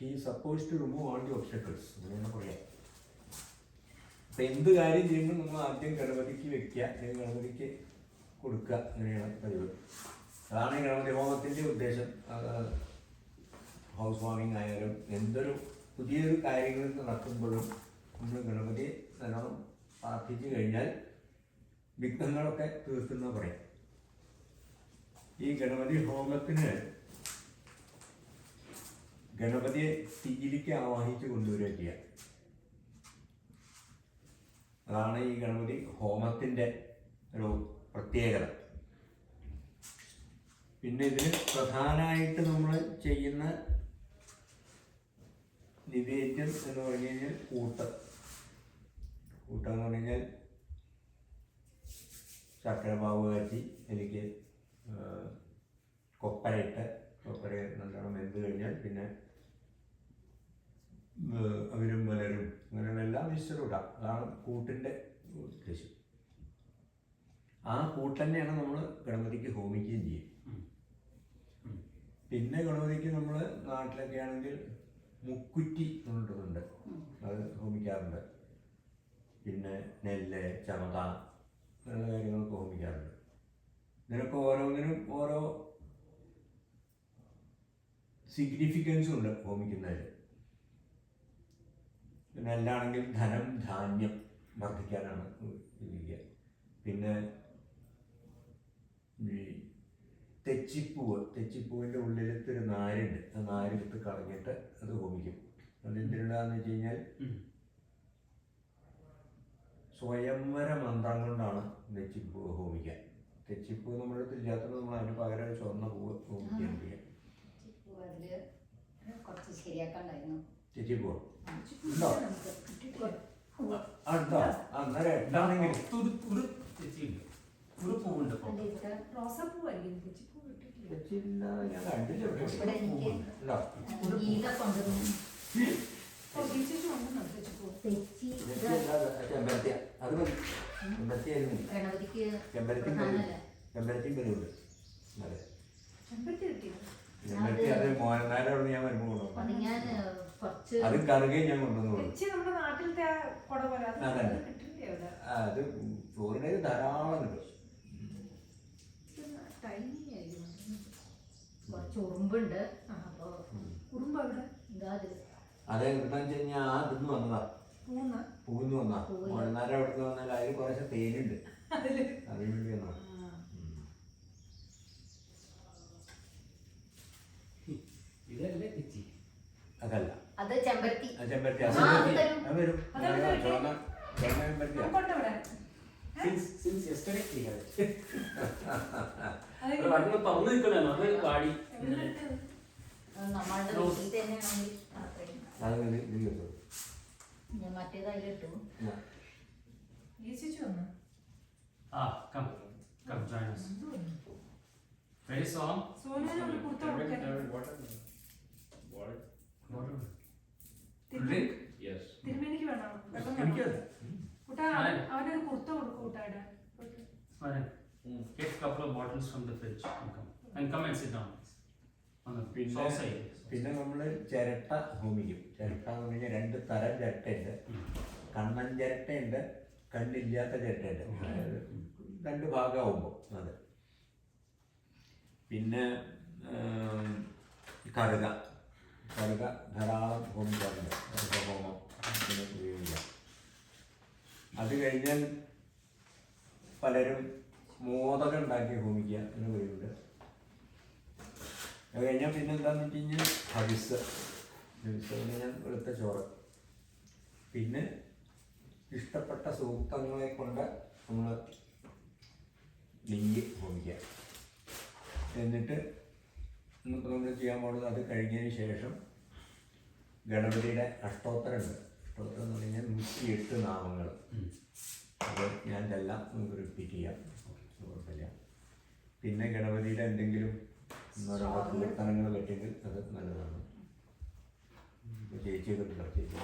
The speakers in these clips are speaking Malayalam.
He suppose to remove all the obstacles അങ്ങനെയാണ് പറയാം. അപ്പം എന്ത് കാര്യം ചെയ്യുമ്പോൾ നമ്മൾ ആദ്യം ഗണപതിക്ക് വെക്കുക, അല്ലെങ്കിൽ ഗണപതിക്ക് കൊടുക്കുക, അങ്ങനെയാണ് പതിവ്. അതാണ് ഈ ഗണപതി ഹോമത്തിൻ്റെ ഉദ്ദേശം. ഹൗസ് വാമിങ് ആയാലും എന്തൊരു പുതിയൊരു കാര്യങ്ങൾ നടത്തുമ്പോഴും നമ്മൾ ഗണപതിയെ നല്ലോണം പ്രാർത്ഥിച്ചു കഴിഞ്ഞാൽ വിഘ്നങ്ങളൊക്കെ തീർക്കുന്ന പറയാം. ഈ ഗണപതി ഹോമത്തിന് ഗണപതിയെ തീയിലേക്ക് ആവാഹിച്ച് കൊണ്ടുവരിക ചെയ്യുക. അതാണ് ഈ ഗണപതി ഹോമത്തിൻ്റെ ഒരു പ്രത്യേകത. പിന്നെ ഇതിന് പ്രധാനമായിട്ട് നമ്മൾ ചെയ്യുന്ന നിവേദ്യം എന്ന് പറഞ്ഞു കഴിഞ്ഞാൽ കൂട്ടെന്ന് പറഞ്ഞു കഴിഞ്ഞാൽ ശർക്കര മാവ് കാച്ചി എനിക്ക് കൊപ്പര നല്ലോണം വെന്ത് കഴിഞ്ഞാൽ പിന്നെ അവരും മലരും അങ്ങനെയുള്ള എല്ലാ മിശ്രം ഇടാം. അതാണ് കൂട്ടിൻ്റെ ഉദ്ദേശം. ആ കൂട്ട് തന്നെയാണ് നമ്മൾ ഗണപതിക്ക് ഹോമിക്കുകയും ചെയ്യും. പിന്നെ ഗണപതിക്ക് നമ്മൾ നാട്ടിലൊക്കെ ആണെങ്കിൽ മുക്കുറ്റി കൊണ്ടുണ്ട്, അത് ഹോമിക്കാറുണ്ട്. പിന്നെ നെല്ല്, ചമത അങ്ങനെയുള്ള കാര്യങ്ങളൊക്കെ ഹോമിക്കാറുണ്ട്. ഇതിനൊക്കെ ഓരോന്നിനും ഓരോ സിഗ്നിഫിക്കൻസും ഉണ്ട് ഹോമിക്കുന്നതിൽ. നെല്ലാണെങ്കിൽ ധനം ധാന്യം വർദ്ധിക്കാനാണ് ഉപയോഗിക്കുക. പിന്നെ ഈ തെച്ചിപ്പൂവിൻ്റെ ഉള്ളിലത്തെ ഒരു നാരുണ്ട്, ആ നാരെടുത്ത് കളഞ്ഞിട്ട് അത് ഹോമിക്കും. അതെന്തിനാന്ന് വെച്ച് കഴിഞ്ഞാൽ സ്വയംവര മന്ത്രം കൊണ്ടാണ് തെച്ചിപ്പൂ ഹോമിക്കുക. തെച്ചിപ്പൂ നമ്മുടെ അടുത്ത് ഇല്ലാത്തത് നമ്മൾ അതിന് പകരം ചുവന്ന പൂവ് ഹോമിക്കാൻ ചെയ്യാം. തെച്ചിപ്പൂ ഉണ്ടോ? ഉണ്ടോ? അന്നേരം എട്ടാണെങ്കിൽ ഞാൻ കണ്ടില്ല. അത് മതി. ചെമ്പരത്തിയും ബലിയുണ്ട്. അതെ, ചെമ്പരത്തി അത് മോഹൻലാലോട് ഞാൻ വരുമ്പോൾ അത് കറുകയും ഞാൻ കൊണ്ടുവന്നു. അത് ചോറിൻ്റെ ധാരാളം കിട്ടും. അതെ, എന്താന്ന് വെച്ച് കഴിഞ്ഞാൽ ആ ഇന്ന് വന്നതാ, പൂന്ന് വന്നാ. മോഹൻലാൽ അവിടുന്ന് വന്നാൽ അതിൽ കുറച്ച് തേനുണ്ട്, അതിന് വേണ്ടി വന്നാ. അതല്ല, അത് ചെമ്പരത്തി. അത് വരും. ചുവന്ന ചെമ്പരത്തിയാ. മറ്റേതായിട്ടോ തിരുമേനിക്ക് വേണം. അവനൊരു kurta കൊടുക്കൂട്ടാടെ. Get a couple of bottles from the fridge and come and sit down. പിന്നെ നമ്മൾ ചിരട്ട ഹോമിക്കും. ചിരട്ട എന്ന് പറഞ്ഞാൽ രണ്ട് തരം ചിരട്ടയുണ്ട്. കണ്ണൻ ചിരട്ടയുണ്ട്, കണ്ണില്ലാത്ത ചിരട്ടയുണ്ട്. രണ്ട് ഭാഗമാകുമ്പോൾ അത്. പിന്നെ കറുക ധാരാളം ഹോമിക്കാറുണ്ട്. ഹോമം ഉപയോഗിക്കാം. അത് കഴിഞ്ഞാൽ പലരും മോദകം ഉണ്ടാക്കി ഹോമിക്കുക എന്ന് പറയുന്നുണ്ട്. അത് കഴിഞ്ഞാൽ പിന്നെ എന്താണെന്ന് വെച്ച് കഴിഞ്ഞാൽ ഹവിസ് കഴിഞ്ഞാൽ വെളുത്ത ചോറ്. പിന്നെ ഇഷ്ടപ്പെട്ട സൂക്തങ്ങളെ കൊണ്ട് നമ്മൾ ലിംഗി ഹോമിക്കുക. എന്നിട്ട് ഇന്നിപ്പോൾ നമ്മൾ ചെയ്യാൻ പോകുന്നത് അത് കഴിഞ്ഞതിന് ശേഷം ഗണപതിയുടെ അഷ്ടോത്തരമുണ്ട്. അഷ്ടോത്തരം എന്ന് പറഞ്ഞാൽ 108 നാമങ്ങൾ. അത് ഞാൻ ഇതെല്ലാം നമുക്ക് റിപ്പീറ്റ് ചെയ്യാം, കുഴപ്പമില്ല. പിന്നെ ഗണപതിയുടെ എന്തെങ്കിലും കീർത്തനങ്ങൾ പറ്റിയെങ്കിൽ അത് നല്ലതാണ്. ചേച്ചി കിട്ടില്ല, ചേച്ചി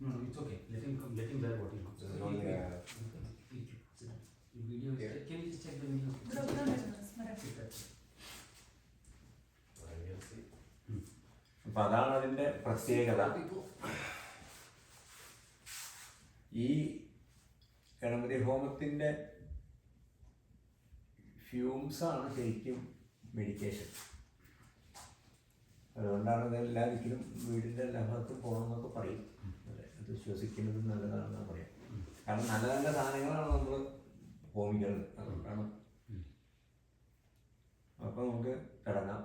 No, it's okay. Let him come, let him wear what he wants. This is only a- Sit down. The video is, Yeah. can you just check the video? ഇവിടെ വരുന്നത് സ്മരം. Sit there. അപ്പം അതാണ് അതിൻ്റെ പ്രത്യേകത. ഈ ഗണപതി ഹോമത്തിൻ്റെ ഫ്യൂംസാണ് ശരിക്കും മെഡിറ്റേഷൻ. അതുകൊണ്ടാണ് ഇത് എല്ലാ ദിക്കിലും വീടിൻ്റെ എല്ലാ ഭാഗത്തും പോകണമെന്നൊക്കെ പറയും. അതെ, അത് ശ്വസിക്കുന്നത് നല്ലതാണെന്നാണ് പറയാം. കാരണം നല്ല നല്ല സാധനങ്ങളാണ് നമ്മൾ ഹോമിക്കുന്നത്. അതുകൊണ്ടാണ്. അപ്പോൾ നമുക്ക് തുടങ്ങാം.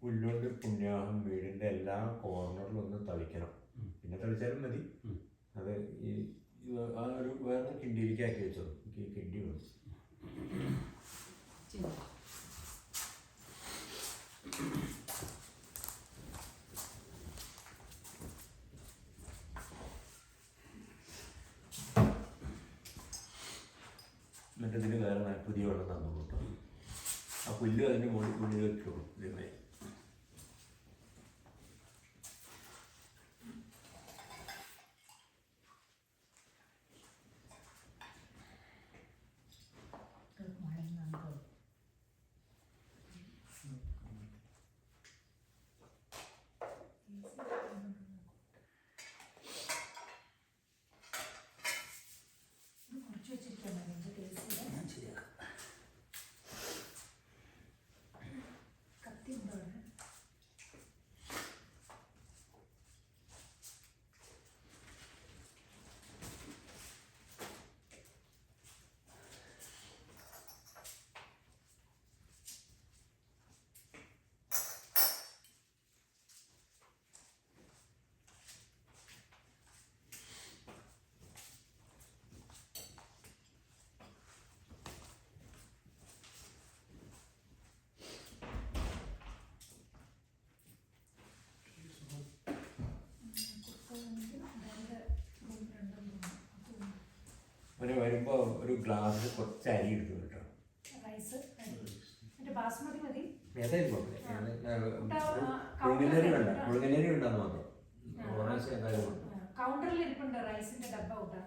പുല്ലുകൊണ്ട് പുണ്യാഹം വീടിൻ്റെ എല്ലാ കോർണറിലും ഒന്ന് തളിക്കണം. പിന്നെ തളിച്ചാലും മതി. അത് ആ ഒരു വേറെ കിണ്ടിയിലേക്ക് ആക്കി വെച്ചോ. എനിക്ക് ഈ കിണ്ടി വേണം. എന്നിട്ട് വേറെ പുതിയ വെള്ളം തന്നു കേട്ടോ. ആ പുല്ല് അതിൻ്റെ മുകളിൽ വെക്കുള്ളൂ. ഇതേമാതിരി അങ്ങനെ വരുമ്പോൾ ഒരു ഗ്ലാസ്സിൽ കുറച്ച് അരി എടുത്തു കേട്ടോ. ഏതായാലും പുഴുങ്ങനരി വേണ്ട, പുഴുങ്ങനരി ഉണ്ടെന്ന് മാത്രം. കൗണ്ടറിൽ ഇരിപ്പുണ്ട് റൈസിന്റെ ഡബ്ബ കൂട്ടാ.